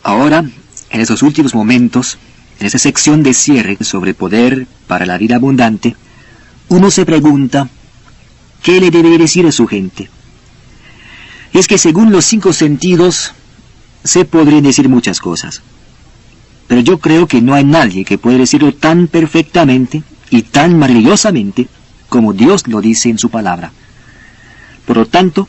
Ahora, en esos últimos momentos, en esa sección de cierre sobre poder para la vida abundante, uno se pregunta, ¿qué le debe decir a su gente? Y es que según los 5 sentidos, se podrían decir muchas cosas. Pero yo creo que no hay nadie que pueda decirlo tan perfectamente y tan maravillosamente como Dios lo dice en su palabra. Por lo tanto,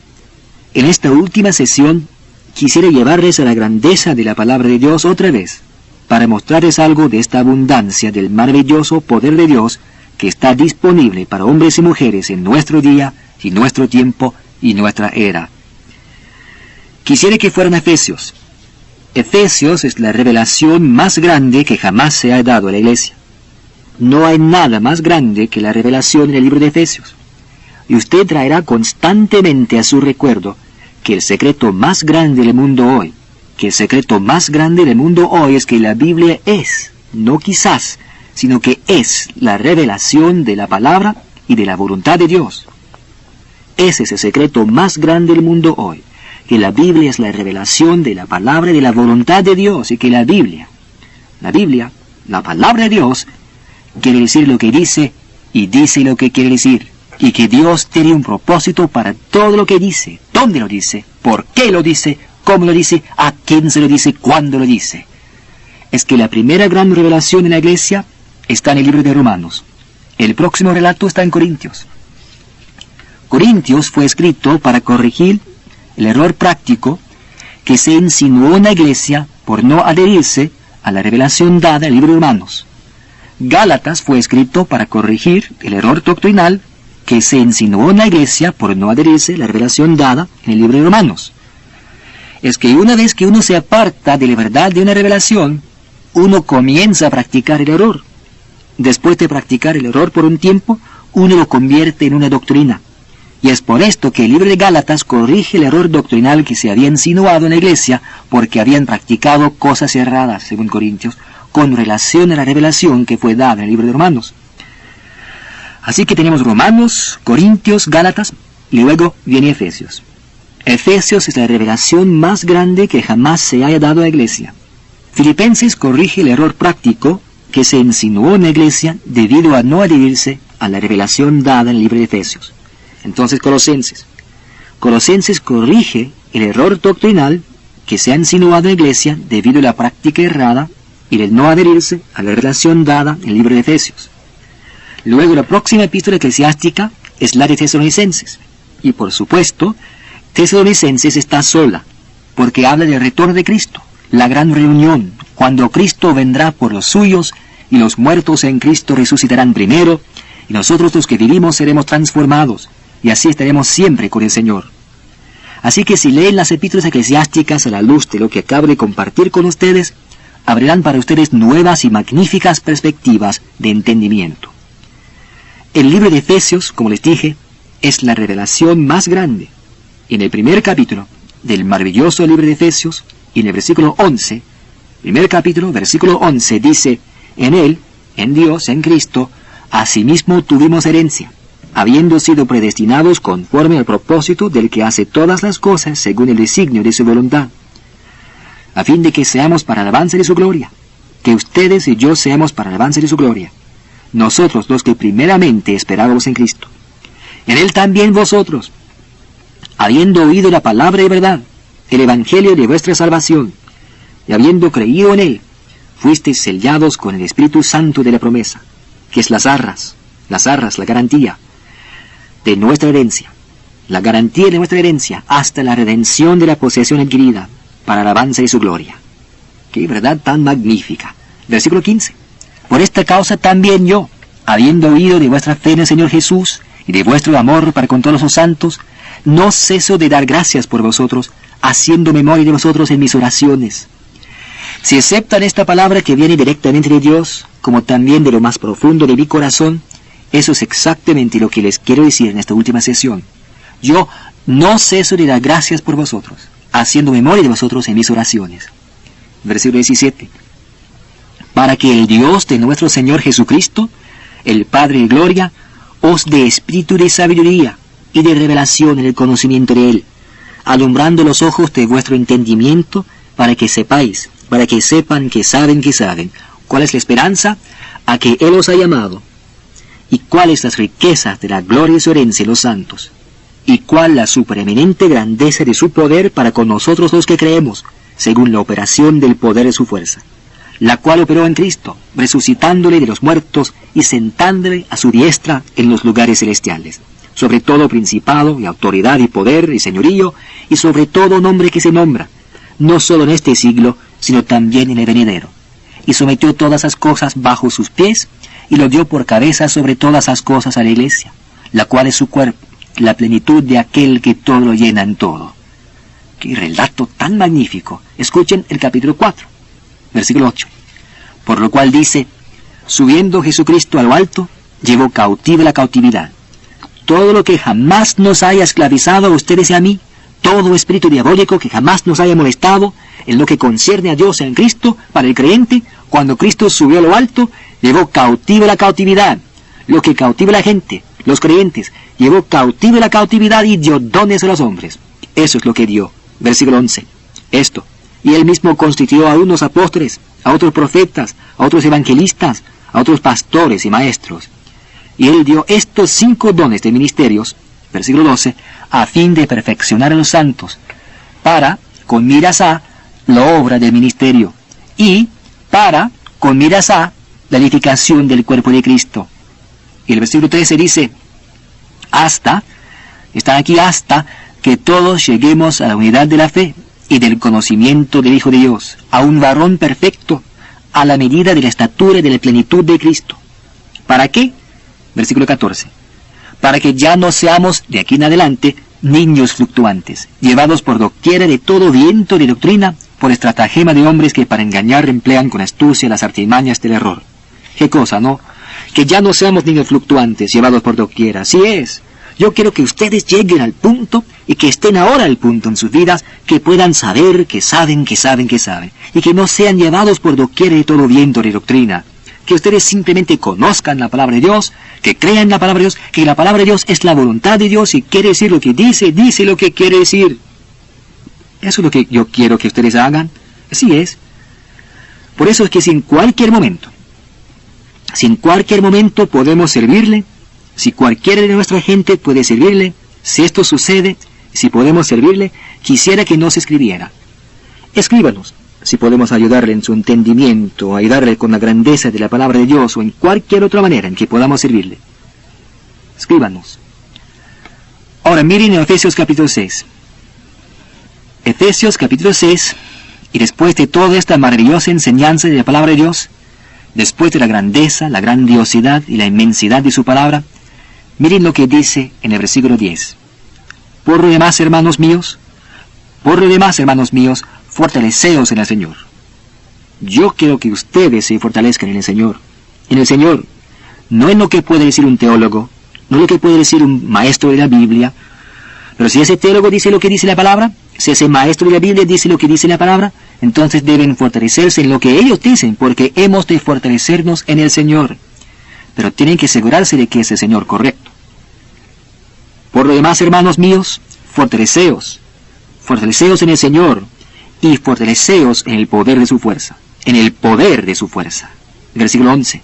en esta última sesión, quisiera llevarles a la grandeza de la palabra de Dios otra vez, para mostrarles algo de esta abundancia del maravilloso poder de Dios que está disponible para hombres y mujeres en nuestro día y nuestro tiempo y nuestra era. Quisiera que fueran Efesios. Efesios es la revelación más grande que jamás se ha dado a la iglesia. No hay nada más grande que la revelación en el libro de Efesios. Y usted traerá constantemente a su recuerdo que el secreto más grande del mundo hoy, es que la Biblia es, no quizás, sino que es la revelación de la palabra y de la voluntad de Dios. Ese es el secreto más grande del mundo hoy, que la Biblia es la revelación de la palabra y de la voluntad de Dios, y que la Biblia, la palabra de Dios, quiere decir lo que dice y dice lo que quiere decir, y que Dios tiene un propósito para todo lo que dice, dónde lo dice, por qué lo dice, cómo lo dice, a quién se lo dice, cuándo lo dice. Es que la primera gran revelación en la iglesia está en el libro de Romanos. El próximo relato está en Corintios. Corintios fue escrito para corregir el error práctico que se insinuó en la iglesia por no adherirse a la revelación dada en el libro de Romanos. Gálatas fue escrito para corregir el error doctrinal que se insinuó en la iglesia por no adherirse a la revelación dada en el libro de Romanos. Es que una vez que uno se aparta de la verdad de una revelación, uno comienza a practicar el error. Después de practicar el error por un tiempo, uno lo convierte en una doctrina. Y es por esto que el libro de Gálatas corrige el error doctrinal que se había insinuado en la iglesia porque habían practicado cosas erradas, según Corintios, con relación a la revelación que fue dada en el libro de Romanos. Así que tenemos Romanos, Corintios, Gálatas, y luego viene Efesios. Efesios es la revelación más grande que jamás se haya dado a la iglesia. Filipenses corrige el error práctico que se insinuó en la iglesia debido a no adherirse a la revelación dada en el libro de Efesios. Entonces Colosenses corrige el error doctrinal que se ha insinuado en la iglesia debido a la práctica errada y el no adherirse a la revelación dada en el libro de Efesios. Luego la próxima epístola eclesiástica es la de Tesalonicenses. Y por supuesto, Tesalonicenses está sola, porque habla del retorno de Cristo, la gran reunión, cuando Cristo vendrá por los suyos, y los muertos en Cristo resucitarán primero, y nosotros los que vivimos seremos transformados, y así estaremos siempre con el Señor. Así que si leen las epístolas eclesiásticas a la luz de lo que acabo de compartir con ustedes, abrirán para ustedes nuevas y magníficas perspectivas de entendimiento. El libro de Efesios, como les dije, es la revelación más grande. En el primer capítulo del maravilloso libro de Efesios, y en el versículo 11, primer capítulo, versículo 11, dice, en Él, en Dios, en Cristo, asimismo tuvimos herencia, habiendo sido predestinados conforme al propósito del que hace todas las cosas según el designio de su voluntad, a fin de que seamos para alabanza de su gloria, que ustedes y yo seamos para alabanza de su gloria, nosotros los que primeramente esperábamos en Cristo. En Él también vosotros, habiendo oído la palabra de verdad, el evangelio de vuestra salvación, y habiendo creído en Él, fuisteis sellados con el Espíritu Santo de la promesa, que es las arras, la garantía de nuestra herencia, la garantía de nuestra herencia hasta la redención de la posesión adquirida, para alabanza de su gloria. ¡Qué verdad tan magnífica! Versículo 15. Por esta causa también yo, habiendo oído de vuestra fe en el Señor Jesús, y de vuestro amor para con todos los santos, no ceso de dar gracias por vosotros, haciendo memoria de vosotros en mis oraciones. Si aceptan esta palabra que viene directamente de Dios, como también de lo más profundo de mi corazón, eso es exactamente lo que les quiero decir en esta última sesión. Yo no ceso de dar gracias por vosotros, haciendo memoria de vosotros en mis oraciones. Versículo 17. Para que el Dios de nuestro Señor Jesucristo, el Padre de gloria, os dé espíritu de sabiduría y de revelación en el conocimiento de Él, alumbrando los ojos de vuestro entendimiento, para que sepáis para que sepan que saben, cuál es la esperanza a que Él os ha llamado, y cuáles las riquezas de la gloria de su herencia en los santos, y cuál la supereminente grandeza de su poder para con nosotros los que creemos, según la operación del poder de su fuerza, la cual operó en Cristo, resucitándole de los muertos y sentándole a su diestra en los lugares celestiales, sobre todo principado y autoridad y poder y señorío, y sobre todo nombre que se nombra, no solo en este siglo, sino también en el venidero. Y sometió todas las cosas bajo sus pies, y lo dio por cabeza sobre todas las cosas a la iglesia, la cual es su cuerpo, la plenitud de aquel que todo lo llena en todo. ¡Qué relato tan magnífico! Escuchen el capítulo 4, versículo 8. Por lo cual dice, subiendo Jesucristo a lo alto, llevó cautiva la cautividad. Todo lo que jamás nos haya esclavizado a ustedes y a mí, todo espíritu diabólico que jamás nos haya molestado, en lo que concierne a Dios en Cristo, para el creyente, cuando Cristo subió a lo alto, llevó cautiva la cautividad. Lo que cautiva a la gente, los creyentes, llevó cautiva la cautividad y dio dones a los hombres. Eso es lo que dio. Versículo 11. Esto. Y Él mismo constituyó a unos apóstoles, a otros profetas, a otros evangelistas, a otros pastores y maestros. Y Él dio estos 5 dones de ministerios, versículo 12, a fin de perfeccionar a los santos, para, con miras a, la obra del ministerio, y para, con miras a, la edificación del cuerpo de Cristo. Y el versículo 13 dice, hasta, está aquí hasta, que todos lleguemos a la unidad de la fe y del conocimiento del Hijo de Dios, a un varón perfecto, a la medida de la estatura y de la plenitud de Cristo. ¿Para qué? Versículo 14. Para que ya no seamos, de aquí en adelante, niños fluctuantes, llevados por doquiera de todo viento de doctrina, por estratagema de hombres que para engañar emplean con astucia las artimañas del error. ¿Qué cosa, no? Que ya no seamos niños fluctuantes, llevados por doquiera. Así es. Yo quiero que ustedes lleguen al punto, y que estén ahora al punto en sus vidas, que puedan saber que saben, y que no sean llevados por doquiera de todo viento de doctrina. Que ustedes simplemente conozcan la palabra de Dios, que crean la palabra de Dios, que la palabra de Dios es la voluntad de Dios y quiere decir lo que dice lo que quiere decir. Eso es lo que yo quiero que ustedes hagan. Así es. Por eso es que si en cualquier momento podemos servirle, si cualquiera de nuestra gente puede servirle, si esto sucede, si podemos servirle, quisiera que nos escribiera. Escríbanos. Si podemos ayudarle en su entendimiento, ayudarle con la grandeza de la palabra de Dios o en cualquier otra manera en que podamos servirle. Escríbanos. Ahora miren en Efesios capítulo 6. Efesios capítulo 6, y después de toda esta maravillosa enseñanza de la palabra de Dios, después de la grandeza, la grandiosidad y la inmensidad de su palabra, miren lo que dice en el versículo 10. Por lo demás, hermanos míos, fortaleceos en el Señor. Yo quiero que ustedes se fortalezcan en el Señor. En el Señor. No en lo que puede decir un teólogo, no en lo que puede decir un maestro de la Biblia. Pero si ese teólogo dice lo que dice la palabra, si ese maestro de la Biblia dice lo que dice la palabra, entonces deben fortalecerse en lo que ellos dicen, porque hemos de fortalecernos en el Señor. Pero tienen que asegurarse de que es el Señor correcto. Por lo demás, hermanos míos, fortaleceos en el Señor, y fortaleceos en el poder de su fuerza. En el poder de su fuerza. Versículo 11.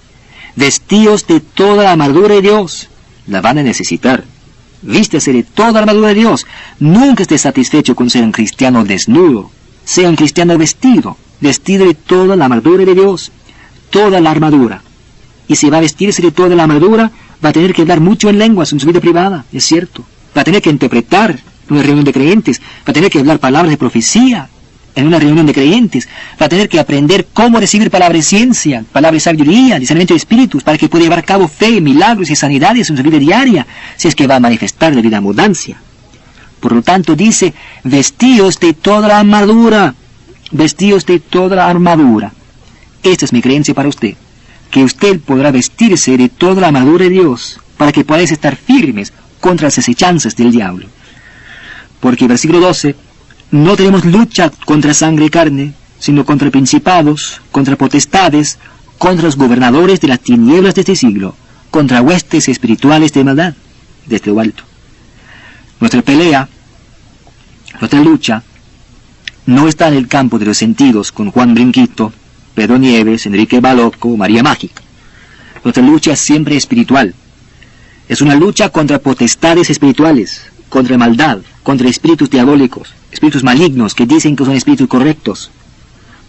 Vestíos de toda la armadura de Dios. La van a necesitar. Vístase de toda la armadura de Dios. Nunca esté satisfecho con ser un cristiano desnudo. Sea un cristiano vestido de toda la armadura de Dios. Toda la armadura. Y si va a vestirse de toda la armadura, va a tener que hablar mucho en lenguas en su vida privada, es cierto. Va a tener que interpretar en una reunión de creyentes. Va a tener que hablar palabras de profecía en una reunión de creyentes. Va a tener que aprender cómo recibir palabras de ciencia, palabras de sabiduría, discernimiento de espíritus, para que pueda llevar a cabo fe, milagros y sanidades en su vida diaria, si es que va a manifestar la vida abundancia. Por lo tanto dice, vestíos de toda la armadura. Vestíos de toda la armadura. Esta es mi creencia para usted, que usted podrá vestirse de toda la armadura de Dios, para que podáis estar firmes contra las acechanzas del diablo. Porque versículo 12, no tenemos lucha contra sangre y carne, sino contra principados, contra potestades, contra los gobernadores de las tinieblas de este siglo, contra huestes espirituales de maldad, desde lo alto. Nuestra pelea, nuestra lucha, no está en el campo de los sentidos con Juan Brinquito, Pedro Nieves, Enrique Baloco, María Mágica. Nuestra lucha es siempre espiritual. Es una lucha contra potestades espirituales, contra maldad, contra espíritus diabólicos, espíritus malignos que dicen que son espíritus correctos.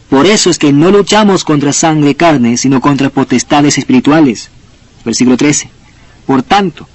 Por eso es que no luchamos contra sangre y carne, sino contra potestades espirituales. Versículo 13. Por tanto,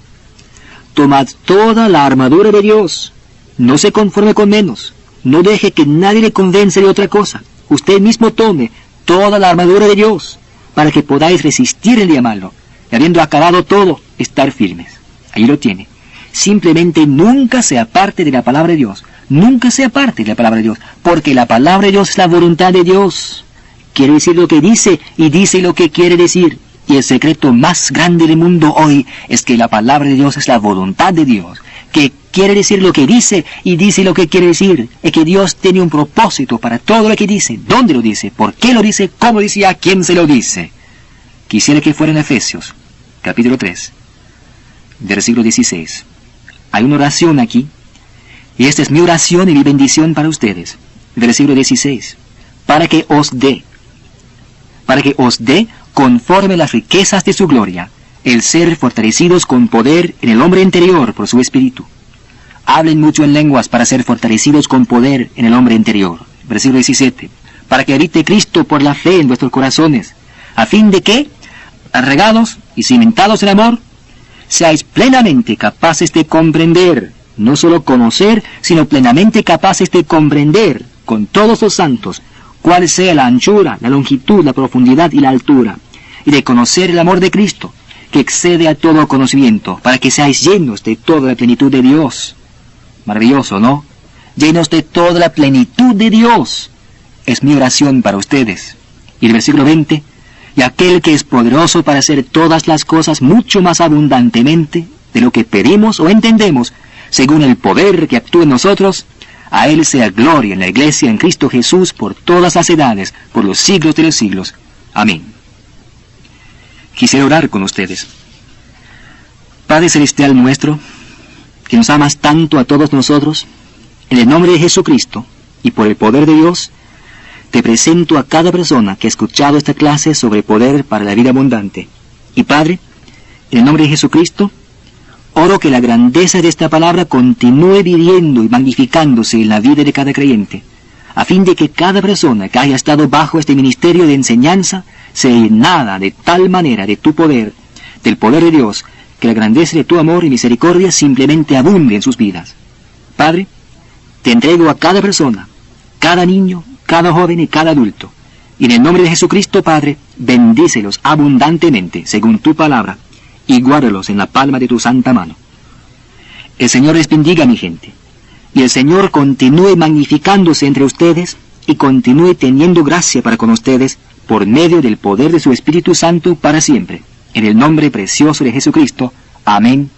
tomad toda la armadura de Dios. No se conforme con menos. No deje que nadie le convence de otra cosa. Usted mismo tome toda la armadura de Dios, para que podáis resistir el día malo, y habiendo acabado todo, estar firmes. Ahí lo tiene. Simplemente nunca se aparte de la palabra de Dios. Nunca se aparte de la palabra de Dios, porque la palabra de Dios es la voluntad de Dios. Quiere decir lo que dice, y dice lo que quiere decir. Y el secreto más grande del mundo hoy es que la palabra de Dios es la voluntad de Dios, que quiere decir lo que dice y dice lo que quiere decir. Es que Dios tiene un propósito para todo lo que dice. ¿Dónde lo dice? ¿Por qué lo dice? ¿Cómo dice? ¿Y a quién se lo dice? Quisiera que fuera en Efesios, capítulo 3, versículo 16. Hay una oración aquí, y esta es mi oración y mi bendición para ustedes. Versículo 16. Para que os dé, conforme las riquezas de su gloria, el ser fortalecidos con poder en el hombre interior por su espíritu. Hablen mucho en lenguas para ser fortalecidos con poder en el hombre interior. Versículo 17. Para que habite Cristo por la fe en vuestros corazones, a fin de que, arraigados y cimentados en amor, seáis plenamente capaces de comprender, no solo conocer, sino plenamente capaces de comprender con todos los santos cuál sea la anchura, la longitud, la profundidad y la altura, y de conocer el amor de Cristo, que excede a todo conocimiento, para que seáis llenos de toda la plenitud de Dios. Maravilloso, ¿no? Llenos de toda la plenitud de Dios. Es mi oración para ustedes. Y el versículo 20, y aquel que es poderoso para hacer todas las cosas mucho más abundantemente de lo que pedimos o entendemos, según el poder que actúa en nosotros, a Él sea gloria en la Iglesia en Cristo Jesús por todas las edades, por los siglos de los siglos. Amén. Quisiera orar con ustedes. Padre Celestial nuestro, que nos amas tanto a todos nosotros, en el nombre de Jesucristo y por el poder de Dios, te presento a cada persona que ha escuchado esta clase sobre poder para la vida abundante. Y Padre, en el nombre de Jesucristo, oro que la grandeza de esta palabra continúe viviendo y magnificándose en la vida de cada creyente, a fin de que cada persona que haya estado bajo este ministerio de enseñanza sea llenada de tal manera de tu poder, del poder de Dios, que la grandeza de tu amor y misericordia simplemente abunde en sus vidas. Padre, te entrego a cada persona, cada niño, cada joven y cada adulto. Y en el nombre de Jesucristo, Padre, bendícelos abundantemente, según tu palabra, y guárdalos en la palma de tu santa mano. El Señor les bendiga, mi gente, y el Señor continúe magnificándose entre ustedes, y continúe teniendo gracia para con ustedes, por medio del poder de su Espíritu Santo para siempre. En el nombre precioso de Jesucristo. Amén